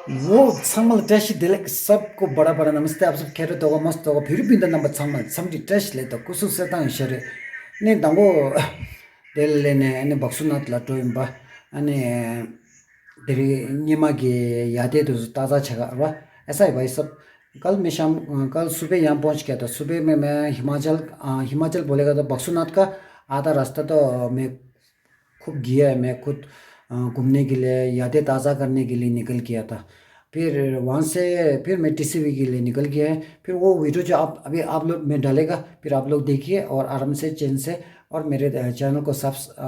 वो 상말 ट्रैश दिले सबको बड़ा बड़ा नमस्ते आप सब कह रहे हो मस्त हो फिर भी नंबर 상말 समझी ट्रैश ले तो कुछ से तांग शरे ने दंगो दिल लेने ने बक्सुनाथ लाटो इम्बा अने तेरी निमा के यादें तो ताज़ा छगा वा ऐसा है भाई सब कल सुबह यहाँ पहुँच गया था सुबह में मैं हिमाचल बोलेगा तो बक्सुनाथ का आधा रास्ता तो मैं खूब किया है मैं खुद घूमने के लिए यादें ताज़ा करने के लिए निकल गया था फिर वहाँ से फिर मैं टीसीबी के लिए निकल गया है फिर वो वीडियो जो आप अभी आप लोग में डालेगा फिर आप लोग देखिए और आराम से चैन से और मेरे चैनल को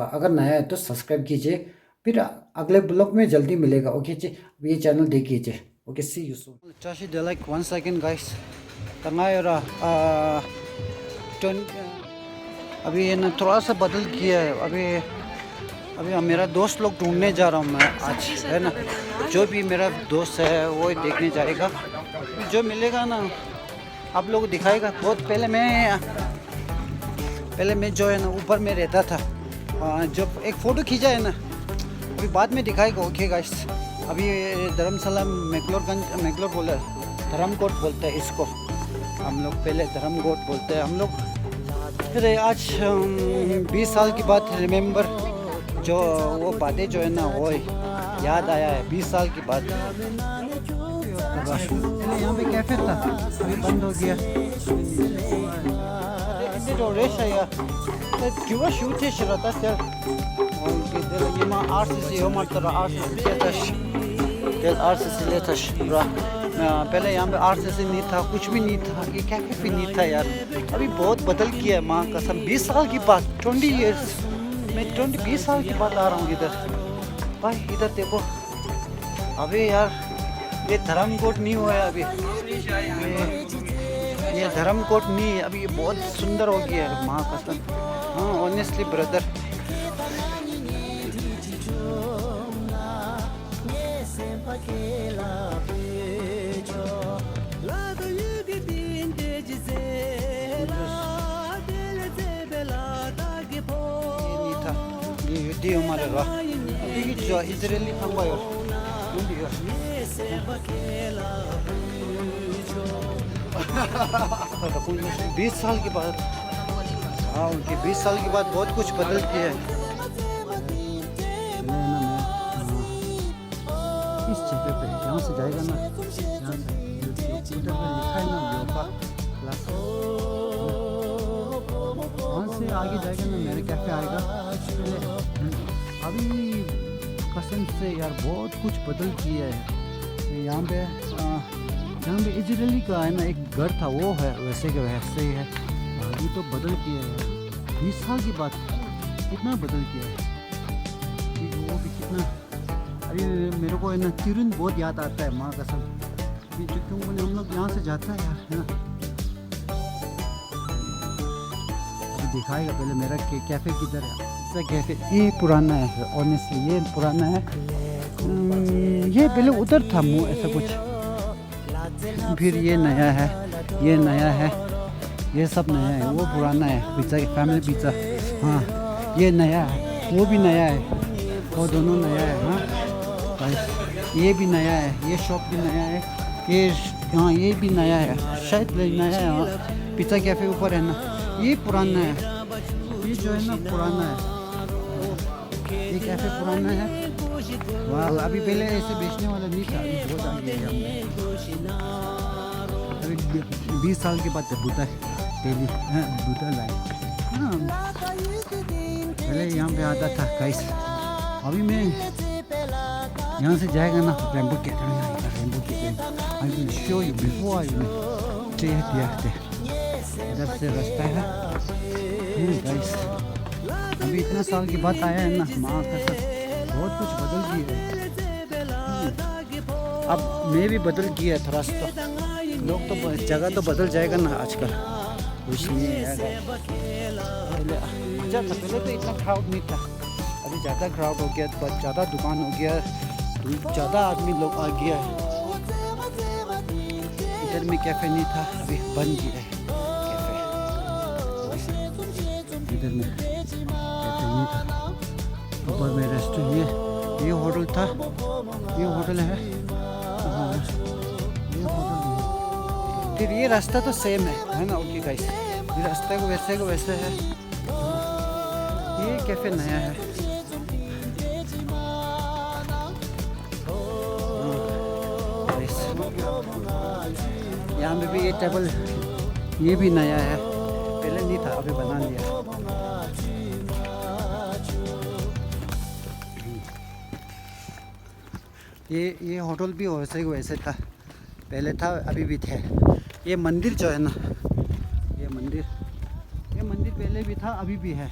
अगर नया है तो सब्सक्राइब कीजिए फिर अगले ब्लॉग में जल्दी मिलेगा ओके जी अब ये चैनल देख लीजिए ओके सी यू सून चाशी दे लाइक 1 सेकंड गाइस तंगायरा अभी ये ना थोड़ा सा बदल किया है अभी अभी मेरा दोस्त लोग ढूंढने जा रहा हूँ मैं आज है ना जो भी मेरा दोस्त है वो देखने जाएगा जो मिलेगा ना आप लोगों को दिखाएगा बहुत पहले मैं जो है ना ऊपर में रहता था जब एक फ़ोटो खींचा है ना अभी बाद में दिखाएगा ओके गाइस अभी धर्मशाला मैक्लोर बोला धर्मकोट बोलते हैं इसको हम लोग पहले धर्मकोट बोलते हैं हम लोग फिर आज 20 साल की बात रिमेंबर जो वो बातें जो है ना वो याद आया है 20 साल की बात यहाँ पे कैफे था अभी बंद हो गया जो रेश है यार क्यों शूट है शराता सर और ये मां आरसीसी हो मत रहा आरसीसी लेता पहले यहाँ पे आरसीसी नहीं था कुछ भी नहीं था ये कैफे भी नहीं था यार अभी बहुत बदल गया है माँ कसम 20 साल की बात 20 इयर्स मैं 20 साल की बात आ रहा हूँ इधर भाई इधर देखो अभी यार ये धर्मकोट नहीं हुआ है अभी ये धर्मकोट नहीं है अभी ये बहुत सुंदर हो गया है माँ कसम हाँ ऑनेस्टली ब्रदर 디 엄마래가 이게 저 이스라엘이 한 거요. 근데요. 20 साल के बाद हाँ उनके 20 साल के बाद बहुत कुछ बदल गया है इस जगह पे यहाँ से जाएगा ना यहाँ से उधर पे लिखा है ना योगा क्लास वहाँ से आगे जाएगा ना मेरे कैफे आएगा अभी कसम से यार बहुत कुछ बदल किया है यहाँ पे इजरायली का है ना एक घर था वो है वैसे के वैसे ही है अभी तो बदल किया है 20 साल की बात कितना बदल किया है वो भी कितना अभी मेरे को है ना तिरुन बहुत याद आता है माँ कसम क्यों बोले हम लोग यहाँ से जाता है यार है ना अभी दिखाएगा पहले मेरा कैफ़े किधर है कैफे ये पुराना है ऑनेस्टली ये पुराना है ये पहले उधर था मुँह ऐसा कुछ फिर ये नया है ये सब नया है वो पुराना है पिज़्ज़ा की फैमिली पिज़्ज़ा हाँ ये नया है वो भी नया है वो दोनों नया है हाँ ये भी नया है ये शॉप भी नया है ये हाँ ये भी नया है शायद नया है हाँ पिज़्ज़ा कैफे ऊपर है ना ये पुराना है ये जो है ना पुराना है ये कैफे पुराना है वाह अभी पहले ऐसे बेचने वाला नहीं था अभी बहुत आ गया अभी 20 साल के बाद बूटा डेली बूटा लाए हाँ पहले यहाँ पे आता था गाइस अभी मैं यहाँ से जाएगा ना रेम्बो के I will show you before I will इधर से रास्ता है गाइस अभी इतना साल की बात आया है ना माँ का सब बहुत कुछ बदल गया है अब मैं भी बदल गया थोड़ा सा लोग तो जगह तो बदल जाएगा ना आजकल कुछ नहीं है पहले तो इतना क्राउड नहीं था अभी ज़्यादा क्राउड हो गया तो ज़्यादा दुकान हो गया ज़्यादा आदमी लोग आ गया है इधर में कैफ़े नहीं था अभी बन गया है कैफ़े इधर में नहीं था ऊपर में रेस्टोरेंट ये होटल था ये होटल है फिर ये रास्ता तो सेम है ना? ओके गाइस, ये रास्ते को वैसे है। ये कैफे नया है। यहाँ पे भी ये टेबल, ये भी नया है, पहले नहीं था, अभी बना लिया। ये होटल भी वैसे था, पहले था, अभी भी थे। ये मंदिर जो है ना, ये मंदिर पहले भी था, अभी भी है,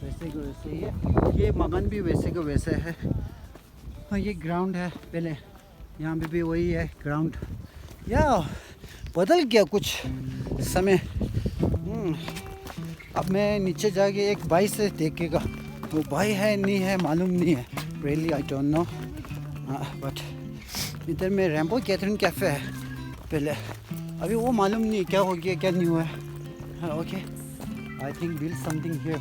वैसे को वैसे ही है। ये मकान भी वैसे को वैसे है। हाँ, ये ग्राउंड है, पहले यहाँ पे भी वही है ग्राउंड। या बदल गया कुछ समय। अब मैं नीचे जाके एक भाई से देखेगा, वो भाई है नहीं है मालूम नहीं है, really I don't know. But इधर में रैम्बो कैथरीन कैफ़े है पहले, अभी वो मालूम नहीं क्या हो गया क्या नहीं हुआ है। Okay, I think build something here.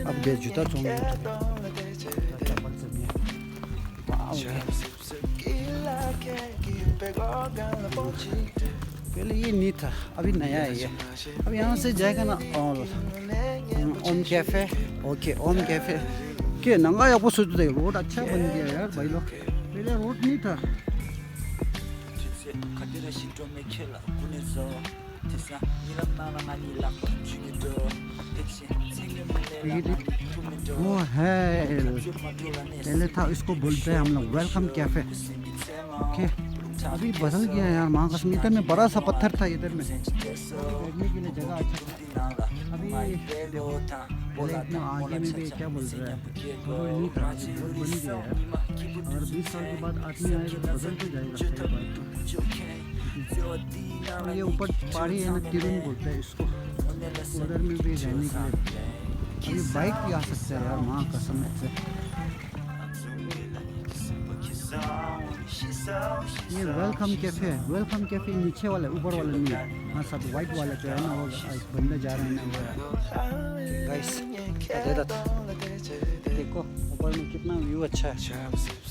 अब दे जूता पहले ये नहीं था, अभी नया है ये। अब यहाँ से जाएगा ना ओम कैफ़े। ओके, ओम कैफ़े के नंगा या वो सोचते रोड अच्छा बन गया यार भाई लोग, पहले रोड नहीं था। वो है पहले था, इसको बोलते हैं हम लोग वेलकम कैफ़े। ओके, अभी बदल गया यार माँ कसम। इधर में बड़ा सा पत्थर था, इधर में बैठने के लिए जगह अच्छा था। अभी इतना आगे में भी क्या बोल रहा है, नहीं था, बन गया यार। अगर 20 साल के बाद आदमी आएगा तो बदल के जाएगा। और ये ऊपर पहाड़ी है ना, तिरुन बोलते हैं इसको, उधर में भी रहने के लिए अभी बाइक भी आ सकता है यार माँ कसम से। ये वेलकम कैफ़े है, वेलकम कैफ़े नीचे वाला, ऊपर वाला नहीं है। हाँ, सब वाइट वाला जो है ना, वो बंदे जा रहे हैं ना। गाइस देखो ऊपर में कितना व्यू अच्छा है।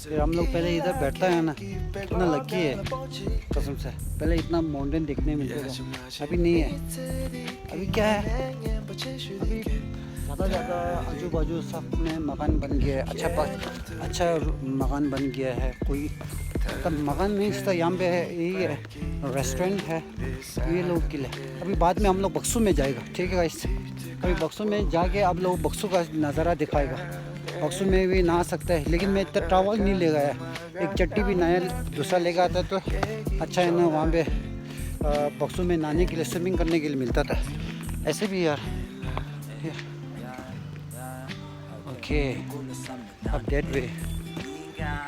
फिर हम लोग पहले इधर बैठता है ना, कितना लकी है कसम से। पहले इतना माउंटेन देखने मिलता था, अभी नहीं है। अभी क्या है, अभी ज़्यादा आजू बाजू सब में मकान बन गया है, अच्छा मकान बन गया है। कोई तब मकान नहीं था, यहाँ पे है, यही है रेस्टोरेंट है ये लोग के लिए। अभी बाद में हम लोग बक्सू में जाएगा, ठीक है गाइस। अभी बक्सू में जाके आप लोग बक्सू का नज़ारा दिखाएगा। बक्सू में भी नहा सकता है, लेकिन मैं इतना ट्रैवल नहीं ले गया, एक चट्टी भी नया दूसरा लेगा आता तो अच्छा है ना। वहाँ पे बक्सू में नहाने के लिए, स्विमिंग करने के लिए मिलता था। ऐसे भी यार ओके, अब डेट वे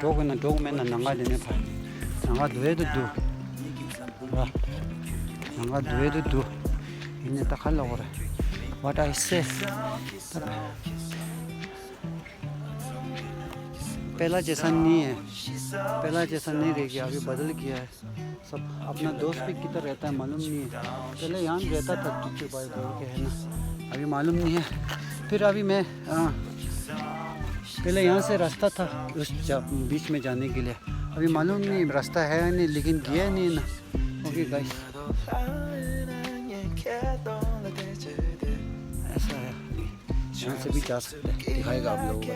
dog में ना नंगा देने पर नंगा दुए तो दो नंगा दुए तो दो इन्हें तक हल हो रहा है। What I say, पहला जैसा नहीं है, पहला जैसा नहीं रह गया, अभी बदल गया है सब। अपना दोस्त भी किधर रहता है मालूम नहीं है, पहले यहाँ रहता था टीचर भाई बोल के है ना, अभी मालूम नहीं है। फिर अभी मैं पहले यहाँ से रास्ता था उस बीच में जाने के लिए, अभी मालूम नहीं रास्ता है नहीं, लेकिन गया नहीं ना। ओके गाइस, ऐसा है, यहाँ से भी जा सकते हैं, दिखाएगा आप लोगों को।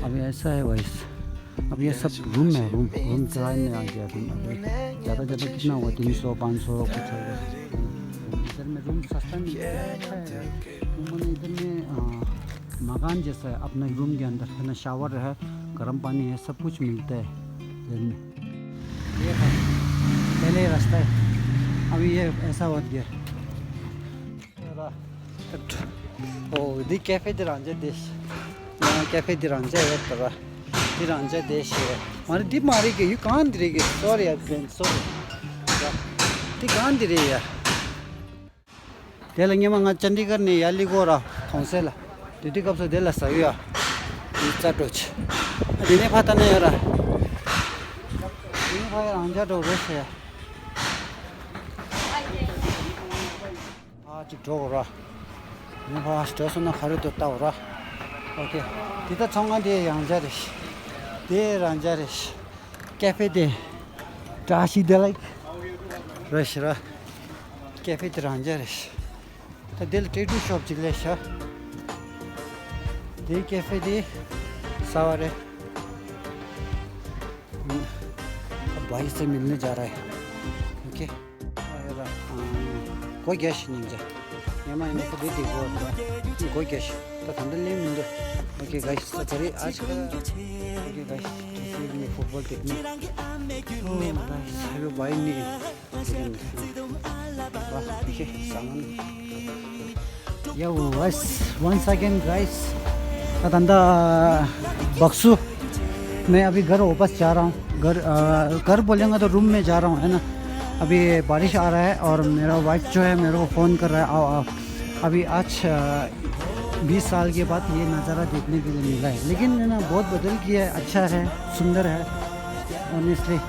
अभी ऐसा है वाइस, अब ये सब रूम है, रूम किराए में आ गया। ज़्यादा कितना हुआ, 300-500 कुछ होगा। इधर में रूम सस्ता मिलता है, अच्छा है। इधर में मकान जैसा है, अपने रूम के अंदर है ना, शावर है, गर्म पानी है, सब कुछ मिलता है इधर में। ये है पहले रास्ता है, अभी ये ऐसा हो गया। दी कैफे दिरांजा देश, कैफे दिरांजा है तरा दिरांजा देश है। हमारे दीप मारी गई, यू कहाँ दे रही, सॉरी यार फ्रेंड, सॉरी दी कहाँ दे रही यार। दे लेंगे मंगा चंडीगढ़ ने याली गोरा काउंसिल दीदी कब से दे ला सही यार इतना टच दिने पता नहीं यार, दिने भाई रांझा डोरे से आज डोरा दिने भाई स्टेशन ना खरीद होता हो रहा 오케이. 디다 청간디에 양자리시. 데 란자리시. 캐페데. 다시델라이크. 러시라. 캐페데 란자리시. 다 델 테이투 숍 지레샤. 데 캐페데 사와रे. भाई से मिलने जा रहा है ओके कोई गैस नहीं जा यहाँ मैं इनको दे देखो कोई गैस तो ठंडा ले मिल दो ओके गाइस तो चलिए आज का ओके गाइस ये फुटबॉल देखने ओह गाइस अभी भाई नहीं वाह ओके सामान yo guys once again guys तो ठंडा बक्सू मैं अभी घर वापस जा रहा हूँ घर बोलेंगे तो रूम में जा रहा हूँ है ना अभी बारिश आ रहा है और मेरा वाइफ जो है मेरे को फ़ोन कर रहा है आओ अभी आज 20 साल के बाद ये नज़ारा देखने के लिए मिला है लेकिन है ना बहुत बदल गया है अच्छा है सुंदर है ऑनेस्टली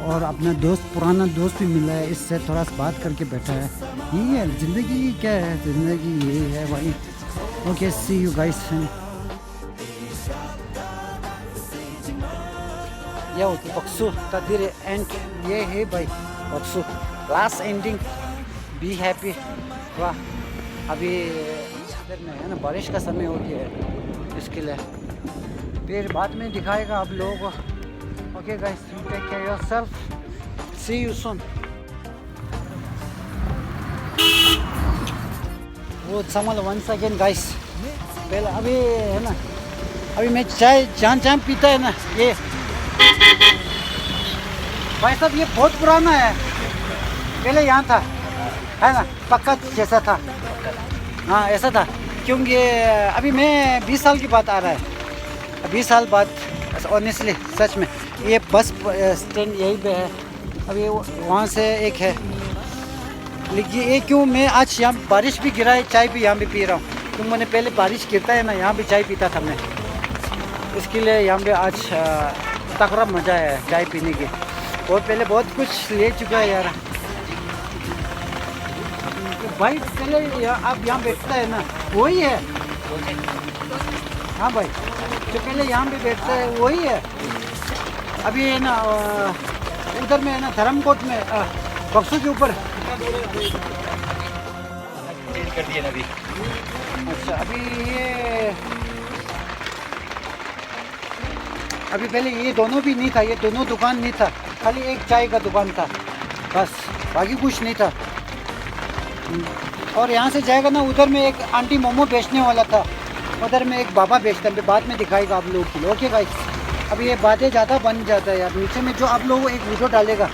और अपना दोस्त पुराना दोस्त भी मिला है इससे थोड़ा सा बात करके बैठा है यही है ज़िंदगी क्या है ज़िंदगी यही है भाई okay see you guys yo बक्सू तदीर एंड ये है भाई बक्सू लास्ट एंडिंग बी हैप्पी वाह अभी इधर में है ना बारिश का समय हो गया है इसके लिए फिर बाद में दिखाएगा आप लोगों को okay guys take care yourself see you soon वो समल वंस अगेन गाइस पहले अभी है ना अभी मैं चाय जान पीता है ना ये भाई साहब ये बहुत पुराना है पहले यहाँ था है ना पक्का जैसा था हाँ ऐसा था क्योंकि अभी मैं 20 साल की बात आ रहा है 20 साल बाद ऑनेस्टली सच में ये बस स्टैंड यहीं पे है अभी वहाँ से एक है लेकिन ये क्यों मैं आज यहाँ बारिश भी गिरा है चाय भी यहाँ भी पी रहा हूँ क्योंकि मैंने पहले बारिश गिरता है ना यहाँ भी चाय पीता था मैं इसके लिए यहाँ पे आज तकड़ा मज़ा है चाय पीने की और पहले बहुत कुछ ले चुका है यार भाई पहले आप यहाँ बैठता है ना वही है हाँ भाई जो पहले यहाँ पे बैठता है वही है अभी है ना उधर में है ना धर्मकोट में बक्सू के ऊपर कर दिया अभी अच्छा अभी पहले ये दोनों भी नहीं था ये दोनों दुकान नहीं था खाली एक चाय का दुकान था बस बाकी कुछ नहीं था और यहाँ से जाएगा ना उधर में एक आंटी मोमो बेचने वाला था उधर में एक बाबा बेचता है बाद में दिखाएगा आप लोगों के लिए ओके गाइस अभी ये बातें ज़्यादा बन जाता है यार नीचे में जो आप लोगों को एक वीडियो डालेगा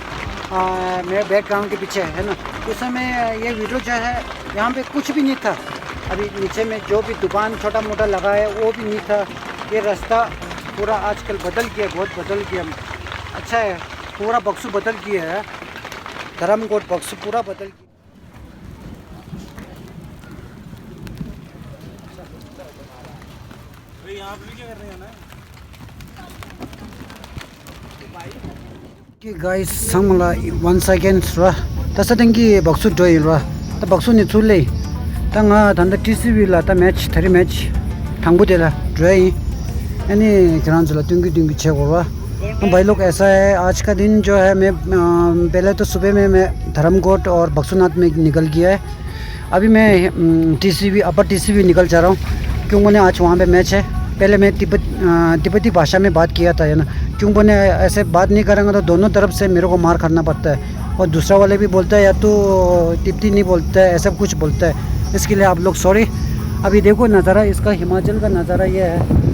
मेरे बैकग्राउंड के पीछे है ना उस समय ये वीडियो जो है यहाँ पे कुछ भी नहीं था अभी नीचे में जो भी दुकान छोटा मोटा लगा है वो भी नहीं था ये रास्ता पूरा आजकल बदल गया बहुत बदल गया अच्छा है पूरा बक्सू बदल गया है धर्मकोट बक्सू पूरा बदल गया यहाँ पे क्या कर रहे हैं ना कि guys samala once again ra tasa dengi baksu doi ra ta baksu ni chule tanga danda tcv la ta match thari match thangbu de la doi यानी ग्रांजुला डिंगी छेगो हुआ भाई लोग ऐसा है आज का दिन जो है मैं पहले तो सुबह में मैं धर्मकोट और बक्सूनाथ में निकल गया है अभी मैं टीसीवी अपर टीसीवी निकल जा रहा हूँ क्योंकि मैंने आज वहाँ पे मैच है पहले मैं तिब्बती भाषा में बात किया था है ना क्योंकि मैंने ऐसे बात नहीं करेंगे तो दोनों तरफ से मेरे को मार खाना पड़ता है और दूसरा वाले भी बोलता है या तो तिब्बती नहीं बोलता है ऐसा कुछ बोलता है इसके लिए आप लोग सॉरी अभी देखो नज़ारा इसका हिमाचल का नज़ारा ये है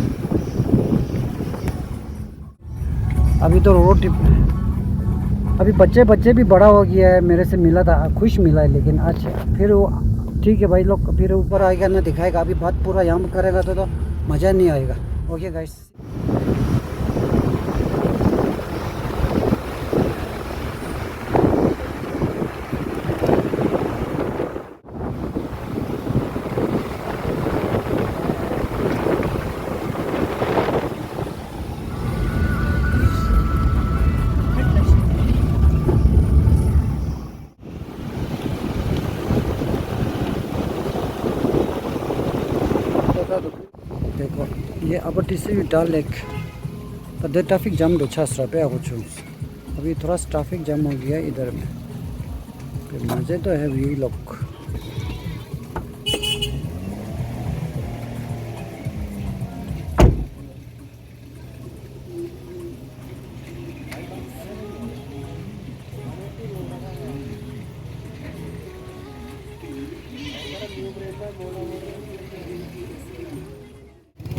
अभी तो रोड अभी बच्चे भी बड़ा हो गया है मेरे से मिला था खुश मिला है लेकिन आज फिर वो ठीक है भाई लोग फिर ऊपर आएगा ना दिखाएगा अभी बात पूरा यहाँ करेगा तो मज़ा नहीं आएगा ओके गाइस ये अब टीसी डाल लेक कदे ट्रैफिक जाम दो छास रहा पे आ कुछ अभी थोड़ा सा ट्रैफिक जाम हो गया इधर में फिर मज़े तो है व्यू लोग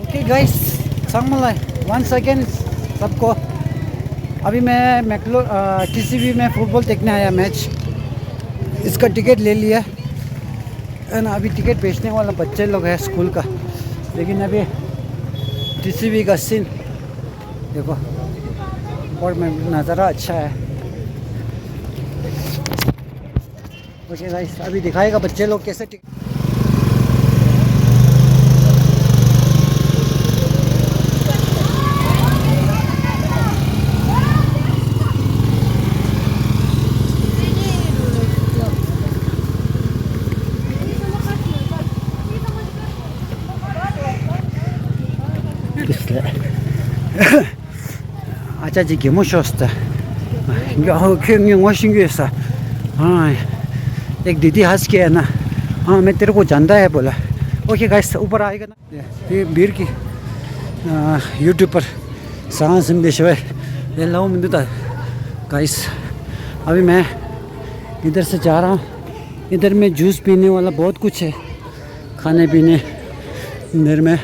ओके गाइस संगमलाई वंस अगेन सबको अभी मैं मैकलो टीसीबी में फुटबॉल देखने आया मैच इसका टिकट ले लिया है ना अभी टिकट बेचने वाला बच्चे लोग हैं स्कूल का लेकिन अभी टीसीबी का सीन देखो और में नज़ारा अच्छा है ओके गाइस अभी दिखाएगा बच्चे लोग कैसे अच्छा जी गेमो शोस्ता एक दीदी हंस के है ना हाँ मैं तेरे को जानता है बोला ओके गाइस ऊपर आएगा ना ये बीर की यूट्यूब पर सांग संदेश है ये लाओ मिलता था गाइस अभी मैं इधर से जा रहा हूँ इधर में जूस पीने वाला बहुत कुछ है खाने पीने इधर में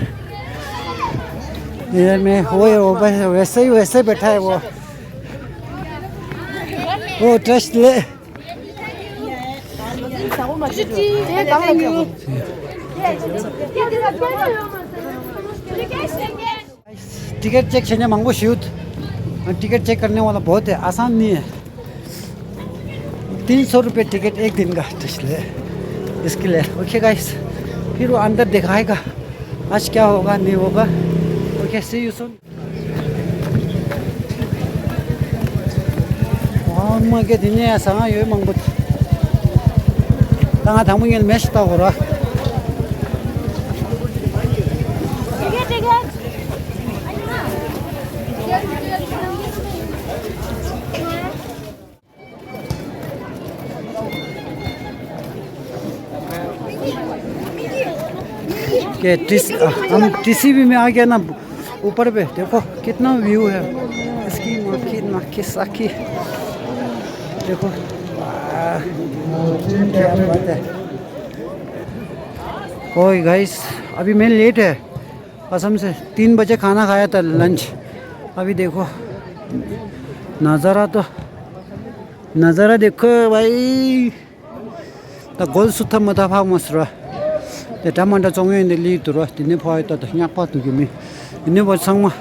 वो वैसे ही बैठा है वो ट्रस्ट ले टिकट चेक करने मांगो शूट टिकट चेक करने वाला बहुत है आसान नहीं है 300 रुपये टिकट एक दिन का इसके लिए ओके गाइस फिर वो अंदर दिखाएगा आज क्या होगा नहीं होगा ओके सी यू सून के दिन ऐसा ये मंगबत तंगा थामुंगेल मैच तागोरा के हम टीसीबी में आ गया ना ऊपर पे देखो कितना व्यू है इसकी मक्खी साखी देखो क्या बात है कोई गाइस अभी मैं लेट है कसम से 3 बजे खाना खाया था लंच अभी देखो नज़ारा देखो भाई ता गोल सुथा मथा भाग मसरा ते टमाटर चोंगे ने ली तुरो तिने फाय ता न्या पा तु गिमी इने ब संगमा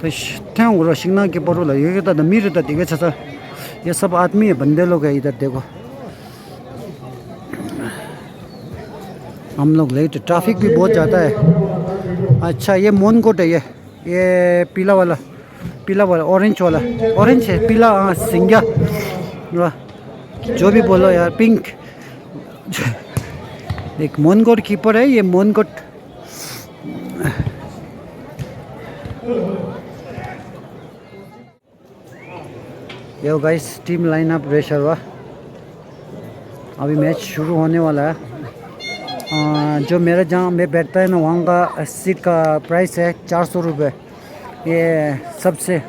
कश ठांग रो सिंगना के बरो ला ये ता मीर ता दिगे छ ये सब आदमी है बंदे लोग है इधर देखो हम लोग लेट ट्रैफिक भी बहुत ज़्यादा है अच्छा ये मोनकोट है ये पीला वाला ऑरेंज वाला ऑरेंज है पीला हाँ सिंगा जो भी बोलो यार पिंक एक मोनकोट कीपर है ये मोनकोट यो गाइस टीम लाइनअप रेशर हुआ अभी मैच शुरू होने वाला है जो मेरे जहाँ मैं बैठता है ना वहाँ का सीट का प्राइस है 400 रुपये ये सबसे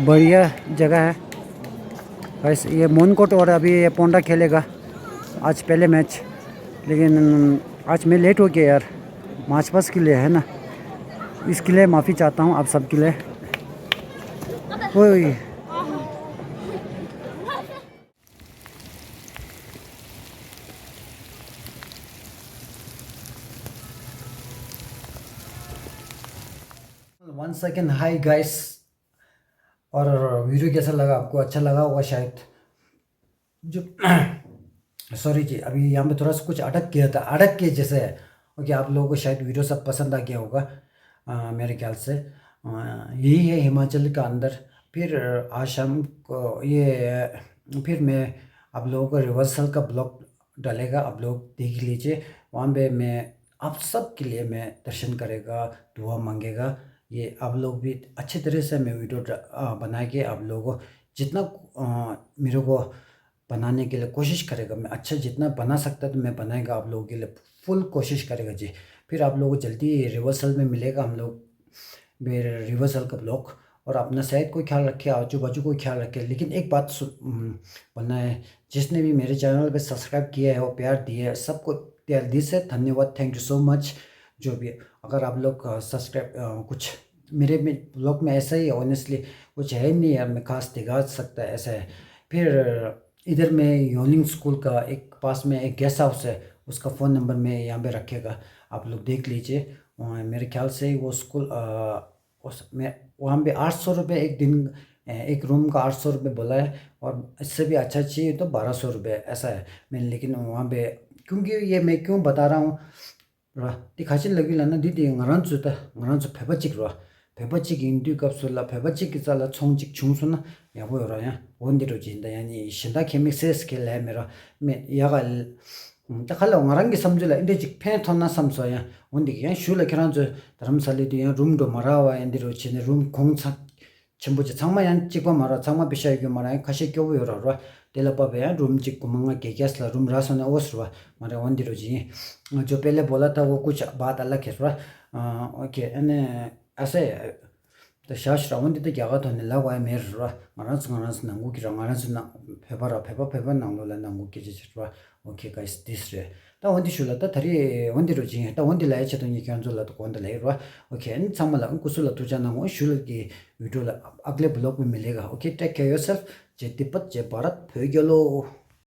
बढ़िया जगह है गाइस ये मोनकोट और अभी ये पोंडा खेलेगा आज पहले मैच लेकिन आज मैं लेट हो गया यार मार्च पास के लिए है ना इसके लिए माफ़ी चाहता हूँ आप सब के लिए ओए वन सेकेंड हाई गाइस और वीडियो कैसा लगा आपको अच्छा लगा होगा शायद जो सॉरी जी अभी यहाँ पे थोड़ा सा कुछ अटक के जैसे है ओके आप लोगों को शायद वीडियो सब पसंद आ गया होगा मेरे ख्याल से यही है हिमाचल का अंदर फिर आज शाम को ये फिर मैं आप लोगों को रिवर्सल का ब्लॉग डालेगा, आप लोग देख लीजिए। वहाँ पे मैं आप सब के लिए मैं दर्शन करेगा, दुआ मांगेगा। ये आप लोग भी अच्छे तरह से मैं वीडियो बना के आप लोगों को जितना मेरे को बनाने के लिए कोशिश करेगा, मैं अच्छा जितना बना सकता तो मैं बनाएगा आप लोगों के लिए, फुल कोशिश करेगा जी। फिर आप लोगों को जल्दी रिवर्सल में मिलेगा हम लोग मेरे रिवर्सल का ब्लॉग। और अपना सेहत को ख्याल रखे, आजू बाजू को ख्याल रखे। लेकिन एक बात बोलना है, जिसने भी मेरे चैनल पे सब्सक्राइब किया है और प्यार दिया है सबको दिल से धन्यवाद, थैंक यू सो मच। जो भी अगर आप लोग सब्सक्राइब कुछ मेरे में ब्लॉग में ऐसा ही है, ऑनेस्टली कुछ है ही नहीं यार, मैं खास दिखा सकता है ऐसा है। फिर इधर में योलिंग स्कूल का एक पास में एक गेस्ट हाउस है, उसका फ़ोन नंबर मैं यहाँ पे रखेगा, आप लोग देख लीजिए। मेरे ख्याल से वो स्कूल उस में वहाँ पे 800 रुपये एक दिन, एक रूम का 800 रुपये बोला है। और इससे भी अच्छा चाहिए तो 1200 रुपये ऐसा है। मैं लेकिन वहाँ पे क्योंकि ये मैं क्यों बता रहा हूँ दिखाची लगी लाना दीदी ngranzu pheba chikro pheba chik indi kapsula pheba chik sala chong chik chungsuna ya bo ro ya wondiro jinda yani shinda chemic ses ke la mera me yagal ta khala ngarang gi samjula inde chik phe thonna samso ya wondi ya shula kranzu dharam sali di room do marawa indiro chine room kongcha chimbuji changma yan chikwa mara changma bishay gyo mara kashi kyo bo ro tela pabe ya room chik kumanga ke gas la room rasona oswa mara wondiro ji जो पहले बोला था वो कुछ बात अलग है थोड़ा ओके एने ऐसे तो शायद श्रावण तो क्या तो नहीं लगा है मेरे थोड़ा मरांस नंगू की रंगारंस ना फेबर नंगलो ला नंगू की जिस थोड़ा ओके गाइस दिस रे तो वंदी शुला तो थरी वंदी रोजी है तो वंदी लाये चतो ये क्या जो ला तो कौन ला रहा ओके एन समला उनको शुला तो जाना वो शुला की वीडियो अगले ब्लॉग में मिलेगा। ओके टेक केयर योरसेल्फ, जय तिब्बत जय भारत, फिर गलो।